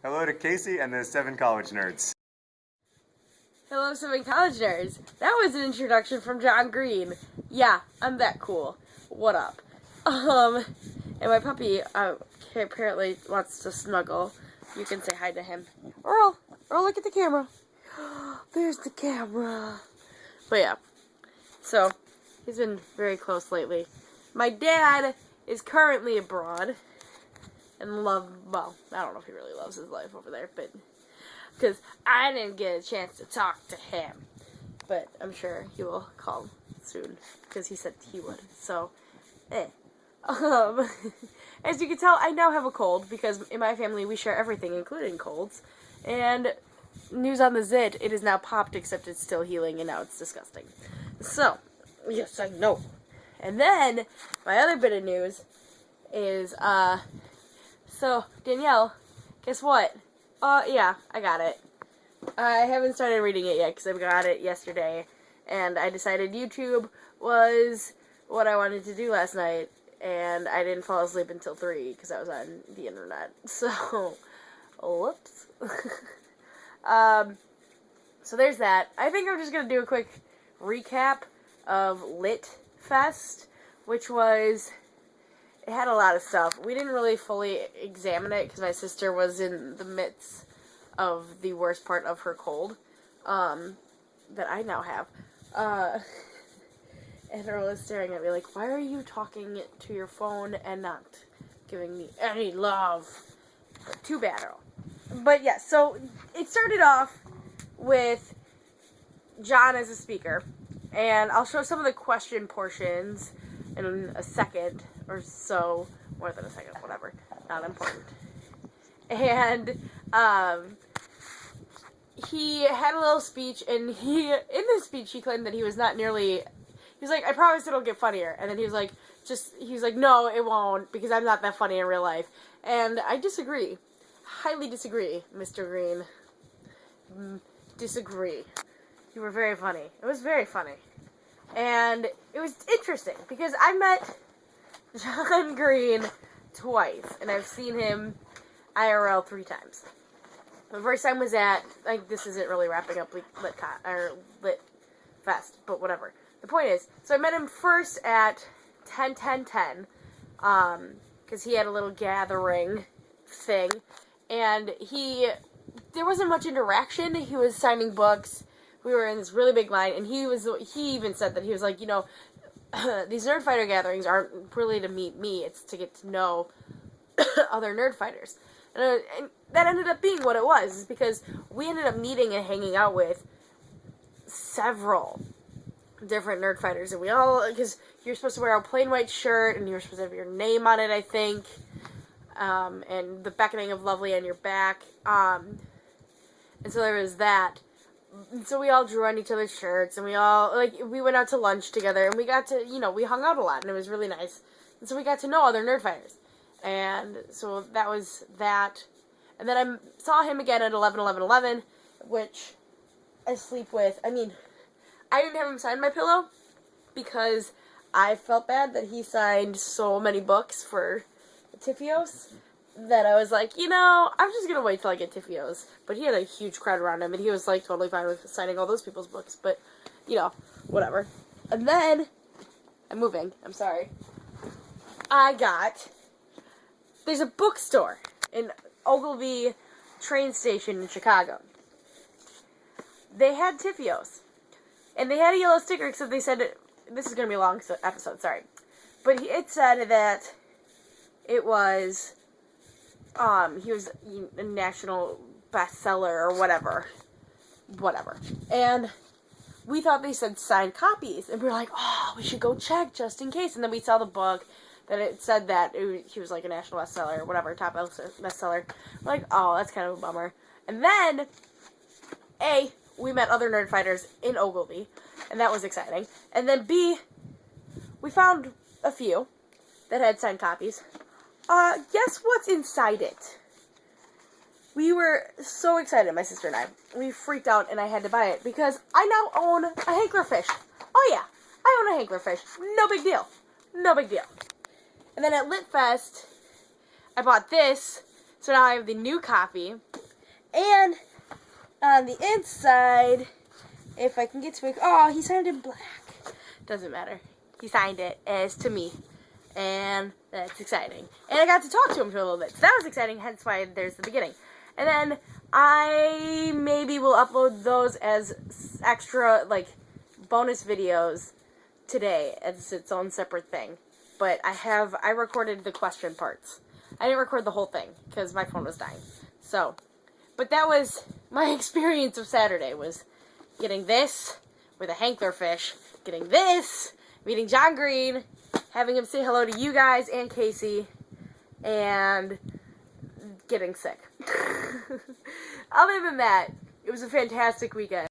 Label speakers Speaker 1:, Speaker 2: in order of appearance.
Speaker 1: Hello to Casey and the 7 college nerds.
Speaker 2: Hello, 7 college nerds. That was an introduction from John Green. Yeah, I'm that cool. What up? And my puppy apparently wants to snuggle. You can say hi to him. Earl, look at the camera. There's the camera. But yeah, so he's been very close lately. My dad is currently abroad and well, I don't know if he really loves his life over there, but because I didn't get a chance to talk to him. But I'm sure he will call soon because he said he would. So, as you can tell, I now have a cold because in my family we share everything, including colds. And news on the zit, it is now popped, except it's still healing, and now it's disgusting. So, yes, I know. And then, my other bit of news is, so, Danielle, guess what? Yeah, I got it. I haven't started reading it yet, because I got it yesterday, and I decided YouTube was what I wanted to do last night, and I didn't fall asleep until 3, because I was on the internet. So, whoops. So there's that. I think I'm just going to do a quick recap of Lit Fest, which was, it had a lot of stuff. We didn't really fully examine it because my sister was in the midst of the worst part of her cold, that I now have. And Earl was staring at me like, why are you talking to your phone and not giving me any love? But too bad, Earl. But yeah, so it started off with John as a speaker, and I'll show some of the question portions in a second or so, more than a second, whatever, not important. And he had a little speech, and in this speech he claimed that he was not nearly, he was like, I promise it'll get funnier, and then he was like, no, it won't, because I'm not that funny in real life. And I disagree. Highly disagree, Mr. Green. Disagree. You were very funny. It was very funny. And it was interesting, because I met John Green twice, and I've seen him IRL 3 times. The first time was at, like, this isn't really wrapping up Lit Fest, but whatever. The point is, so I met him first at 10-10-10, because he had a little gathering thing, and there wasn't much interaction. He was signing books. We were in this really big line, and he even said that he was like, you know, these Nerdfighter gatherings aren't really to meet me, it's to get to know other Nerdfighters. And that ended up being what it was, is because we ended up meeting and hanging out with several different Nerdfighters, and we all, because you're supposed to wear a plain white shirt, and you're supposed to have your name on it, I think, and the beckoning of lovely on your back, and so there was that. So we all drew on each other's shirts, and we went out to lunch together, and we got to, you know, we hung out a lot, and it was really nice. And so we got to know other Nerdfighters. And so that was that. And then I saw him again at 11-11-11, which I sleep with. I mean, I didn't have him sign my pillow because I felt bad that he signed so many books for Tifios that I was like, you know, I'm just going to wait till I get Tifios. But he had a huge crowd around him, and he was, like, totally fine with signing all those people's books. But, you know, whatever. And then, I'm sorry. There's a bookstore in Ogilvy train station in Chicago. They had Tifios. And they had a yellow sticker, except they said, this is going to be a long episode, sorry. But it said that it was, he was a national bestseller or whatever. And we thought they said signed copies. And we were like, oh, we should go check just in case. And then we saw the book that it said that he was like a national bestseller or whatever, top bestseller. We're like, oh, that's kind of a bummer. And then, A, we met other Nerdfighters in Ogilvy, and that was exciting. And then B, we found a few that had signed copies. Guess what's inside it? We were so excited, my sister and I. We freaked out, and I had to buy it, because I now own a Hanklerfish. Oh yeah, I own a Hanklerfish. No big deal. No big deal. And then at Lit Fest, I bought this, so now I have the new copy, And on the inside, if I can get to it, oh, he signed in black. Doesn't matter. He signed it as to me. And that's exciting. And I got to talk to him for a little bit. So that was exciting, hence why there's the beginning. And then I maybe will upload those as extra, like, bonus videos today as its own separate thing. But I recorded the question parts. I didn't record the whole thing because my phone was dying. So, but that was my experience of Saturday, was getting this with a hanklerfish, getting this, meeting John Green, having him say hello to you guys and Casey, and getting sick. Other than that, it was a fantastic weekend.